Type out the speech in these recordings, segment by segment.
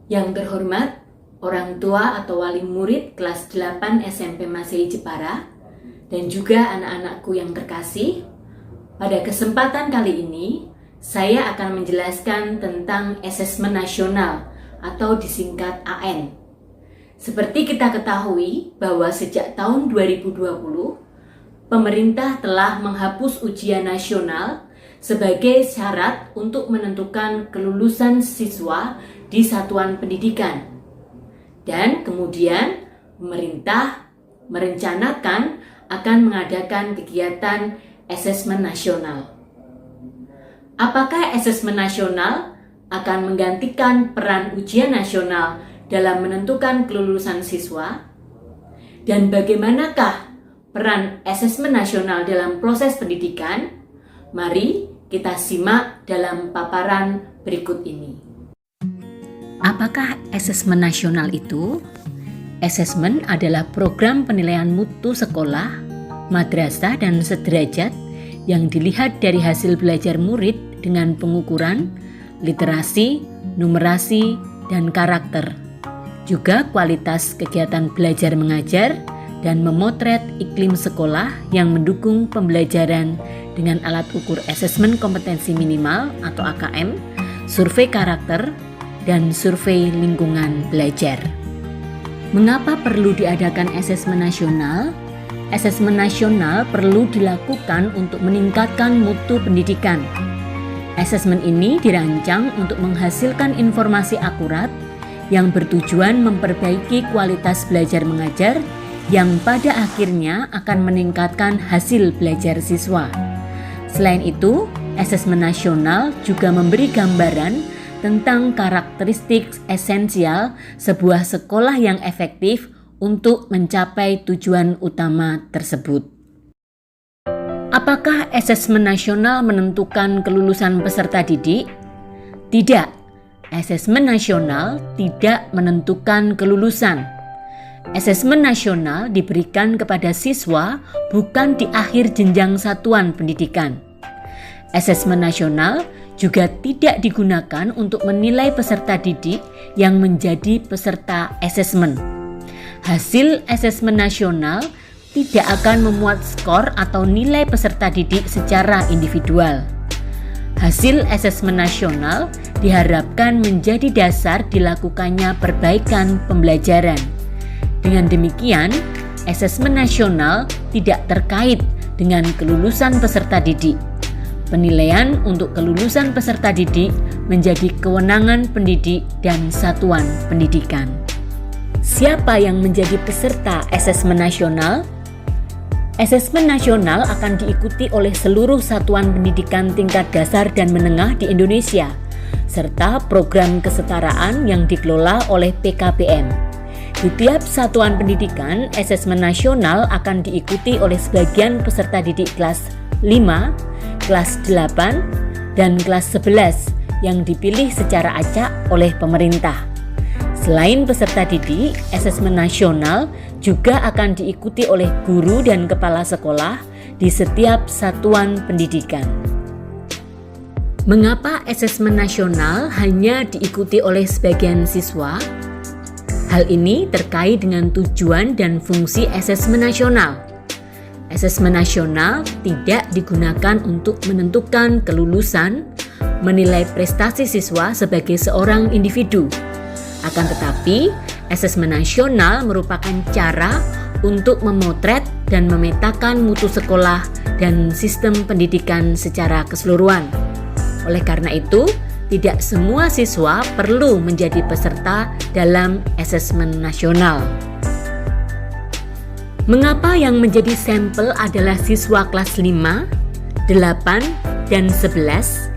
Yang terhormat, orang tua atau wali murid kelas 8 SMP Masehi Jepara, dan juga anak-anakku yang terkasih, pada kesempatan kali ini, saya akan menjelaskan tentang asesmen nasional atau disingkat AN. Seperti kita ketahui bahwa sejak tahun 2020, pemerintah telah menghapus ujian nasional sebagai syarat untuk menentukan kelulusan siswa di satuan pendidikan. Dan kemudian pemerintah merencanakan akan mengadakan kegiatan asesmen nasional. Apakah asesmen nasional akan menggantikan peran ujian nasional dalam menentukan kelulusan siswa? Dan bagaimanakah peran asesmen nasional dalam proses pendidikan? Mari kita simak dalam paparan berikut ini. Apakah asesmen nasional itu? Asesmen adalah program penilaian mutu sekolah, madrasah, dan sederajat yang dilihat dari hasil belajar murid dengan pengukuran literasi, numerasi, dan karakter. Juga kualitas kegiatan belajar mengajar dan memotret iklim sekolah yang mendukung pembelajaran dengan alat ukur asesmen kompetensi minimal atau AKM, survei karakter, dan survei lingkungan belajar. Mengapa perlu diadakan asesmen nasional? Asesmen nasional perlu dilakukan untuk meningkatkan mutu pendidikan. Asesmen ini dirancang untuk menghasilkan informasi akurat yang bertujuan memperbaiki kualitas belajar mengajar yang pada akhirnya akan meningkatkan hasil belajar siswa. Selain itu, asesmen nasional juga memberi gambaran tentang karakteristik esensial sebuah sekolah yang efektif untuk mencapai tujuan utama tersebut. Apakah asesmen nasional menentukan kelulusan peserta didik? Tidak, asesmen nasional tidak menentukan kelulusan. Asesmen nasional diberikan kepada siswa bukan di akhir jenjang satuan pendidikan. Asesmen nasional juga tidak digunakan untuk menilai peserta didik yang menjadi peserta asesmen. Hasil asesmen nasional tidak akan memuat skor atau nilai peserta didik secara individual. Hasil asesmen nasional diharapkan menjadi dasar dilakukannya perbaikan pembelajaran. Dengan demikian, asesmen nasional tidak terkait dengan kelulusan peserta didik. Penilaian untuk kelulusan peserta didik menjadi kewenangan pendidik dan satuan pendidikan. Siapa yang menjadi peserta asesmen nasional? Asesmen nasional akan diikuti oleh seluruh satuan pendidikan tingkat dasar dan menengah di Indonesia, serta program kesetaraan yang dikelola oleh PKBM. Di tiap satuan pendidikan, asesmen nasional akan diikuti oleh sebagian peserta didik kelas 5, kelas 8, dan kelas 11 yang dipilih secara acak oleh pemerintah. Selain peserta didik, asesmen nasional juga akan diikuti oleh guru dan kepala sekolah di setiap satuan pendidikan. Mengapa asesmen nasional hanya diikuti oleh sebagian siswa? Hal ini terkait dengan tujuan dan fungsi asesmen nasional. Asesmen nasional tidak digunakan untuk menentukan kelulusan, menilai prestasi siswa sebagai seorang individu. Akan tetapi, asesmen nasional merupakan cara untuk memotret dan memetakan mutu sekolah dan sistem pendidikan secara keseluruhan. Oleh karena itu, tidak semua siswa perlu menjadi peserta dalam asesmen nasional. Mengapa yang menjadi sampel adalah siswa kelas 5, 8, dan 11?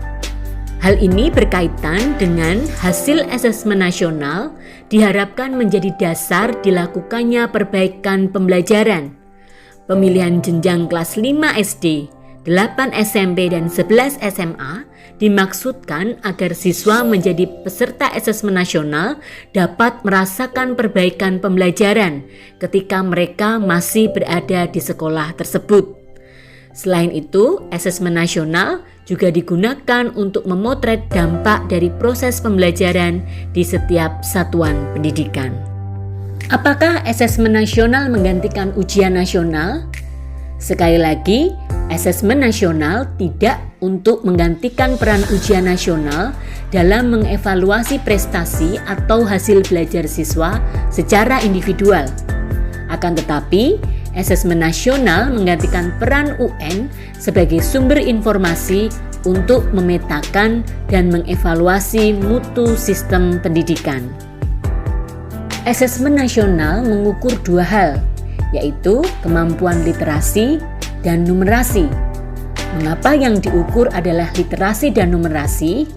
Hal ini berkaitan dengan hasil asesmen nasional diharapkan menjadi dasar dilakukannya perbaikan pembelajaran. Pemilihan jenjang kelas 5 SD, 8 SMP, dan 11 SMA dimaksudkan agar siswa menjadi peserta asesmen nasional dapat merasakan perbaikan pembelajaran ketika mereka masih berada di sekolah tersebut. Selain itu, asesmen nasional juga digunakan untuk memotret dampak dari proses pembelajaran di setiap satuan pendidikan. Apakah asesmen nasional menggantikan ujian nasional? Sekali lagi, asesmen nasional tidak untuk menggantikan peran ujian nasional dalam mengevaluasi prestasi atau hasil belajar siswa secara individual. Akan tetapi, asesmen nasional menggantikan peran UN sebagai sumber informasi untuk memetakan dan mengevaluasi mutu sistem pendidikan. Asesmen nasional mengukur dua hal, yaitu kemampuan literasi dan numerasi. Mengapa yang diukur adalah literasi dan numerasi?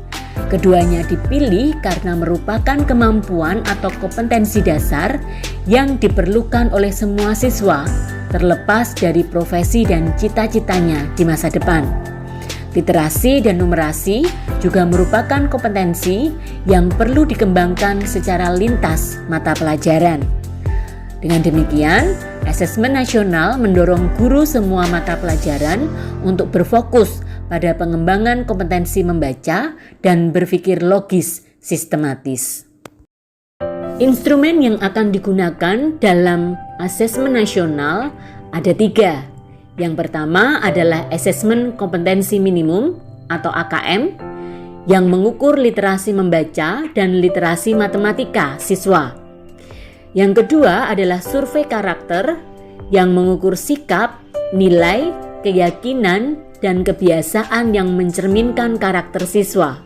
Keduanya dipilih karena merupakan kemampuan atau kompetensi dasar yang diperlukan oleh semua siswa, terlepas dari profesi dan cita-citanya di masa depan. Literasi dan numerasi juga merupakan kompetensi yang perlu dikembangkan secara lintas mata pelajaran. Dengan demikian, asesmen nasional mendorong guru semua mata pelajaran untuk berfokus pada pengembangan kompetensi membaca dan berpikir logis sistematis. Instrumen yang akan digunakan dalam asesmen nasional ada 3. Yang pertama adalah asesmen kompetensi minimum atau AKM yang mengukur literasi membaca dan literasi matematika siswa. Yang kedua adalah survei karakter yang mengukur sikap, nilai, keyakinan, dan kebiasaan yang mencerminkan karakter siswa.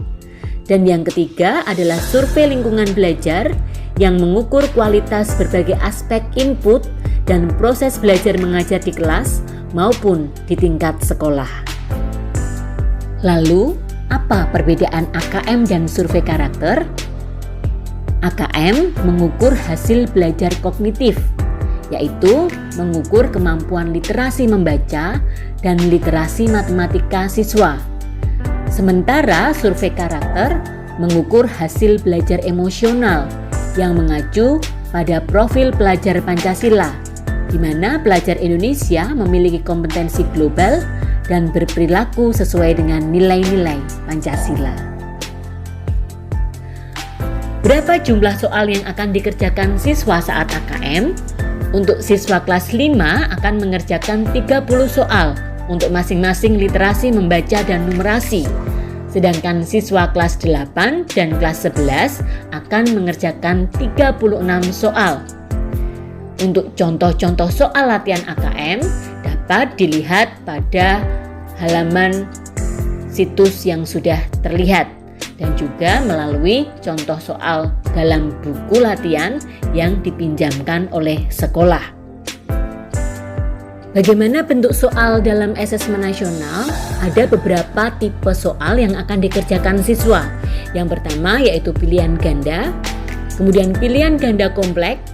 Dan yang ketiga adalah survei lingkungan belajar yang mengukur kualitas berbagai aspek input dan proses belajar mengajar di kelas maupun di tingkat sekolah. Lalu, apa perbedaan AKM dan survei karakter? AKM mengukur hasil belajar kognitif, yaitu mengukur kemampuan literasi membaca dan literasi matematika siswa. Sementara survei karakter mengukur hasil belajar emosional yang mengacu pada profil pelajar Pancasila, di mana pelajar Indonesia memiliki kompetensi global dan berperilaku sesuai dengan nilai-nilai Pancasila. Berapa jumlah soal yang akan dikerjakan siswa saat AKM? Untuk siswa kelas 5 akan mengerjakan 30 soal untuk masing-masing literasi membaca dan numerasi. Sedangkan siswa kelas 8 dan kelas 11 akan mengerjakan 36 soal. Untuk contoh-contoh soal latihan AKM dapat dilihat pada halaman situs yang sudah terlihat dan juga melalui contoh soal dalam buku latihan yang dipinjamkan oleh sekolah. Bagaimana bentuk soal dalam asesmen nasional? Ada beberapa tipe soal yang akan dikerjakan siswa. Yang pertama yaitu pilihan ganda, kemudian pilihan ganda kompleks,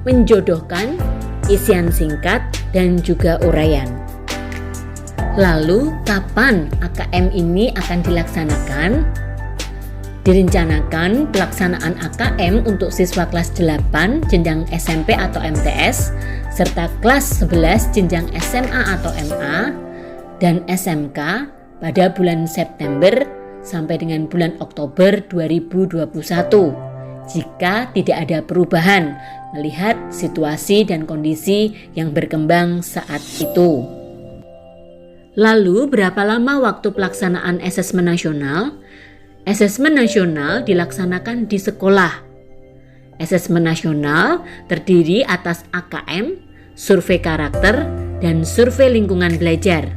menjodohkan, isian singkat, dan juga uraian. Lalu, kapan AKM ini akan dilaksanakan? Direncanakan pelaksanaan AKM untuk siswa kelas 8 jenjang SMP atau MTS serta kelas 11 jenjang SMA atau MA dan SMK pada bulan September sampai dengan bulan Oktober 2021 jika tidak ada perubahan melihat situasi dan kondisi yang berkembang saat itu. Lalu berapa lama waktu pelaksanaan asesmen nasional? Asesmen nasional dilaksanakan di sekolah. Asesmen nasional terdiri atas AKM, survei karakter, dan survei lingkungan belajar.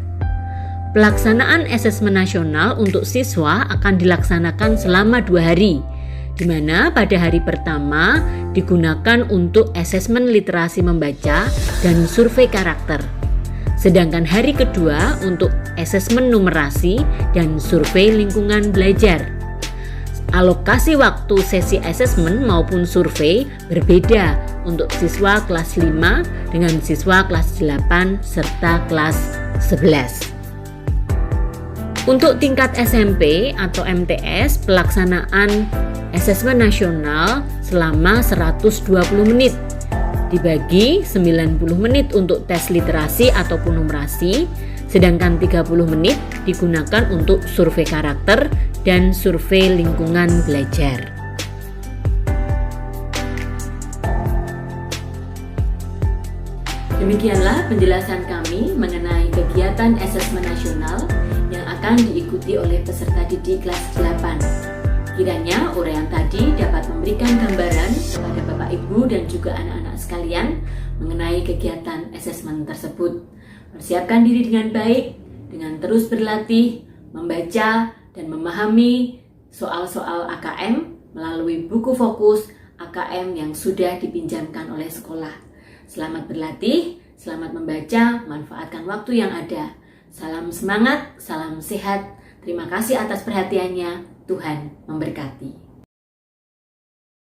Pelaksanaan asesmen nasional untuk siswa akan dilaksanakan selama 2 hari, di mana pada hari pertama digunakan untuk asesmen literasi membaca dan survei karakter. Sedangkan hari kedua untuk asesmen numerasi dan survei lingkungan belajar. Alokasi waktu sesi asesmen maupun survei berbeda untuk siswa kelas 5 dengan siswa kelas 8 serta kelas 11. Untuk tingkat SMP atau MTS, pelaksanaan asesmen nasional selama 120 menit. Dibagi 90 menit untuk tes literasi ataupun numerasi, Sedangkan 30 menit digunakan untuk survei karakter dan survei lingkungan belajar. Demikianlah penjelasan kami mengenai kegiatan asesmen nasional yang akan diikuti oleh peserta didik kelas 8. Kiranya uraian tadi dapat memberikan gambaran kepada Bapak Ibu dan juga anak-anak sekalian mengenai kegiatan asesmen tersebut. Persiapkan diri dengan baik, dengan terus berlatih, membaca, dan memahami soal-soal AKM melalui buku fokus AKM yang sudah dipinjamkan oleh sekolah. Selamat berlatih, selamat membaca, manfaatkan waktu yang ada. Salam semangat, salam sehat. Terima kasih atas perhatiannya. Tuhan memberkati.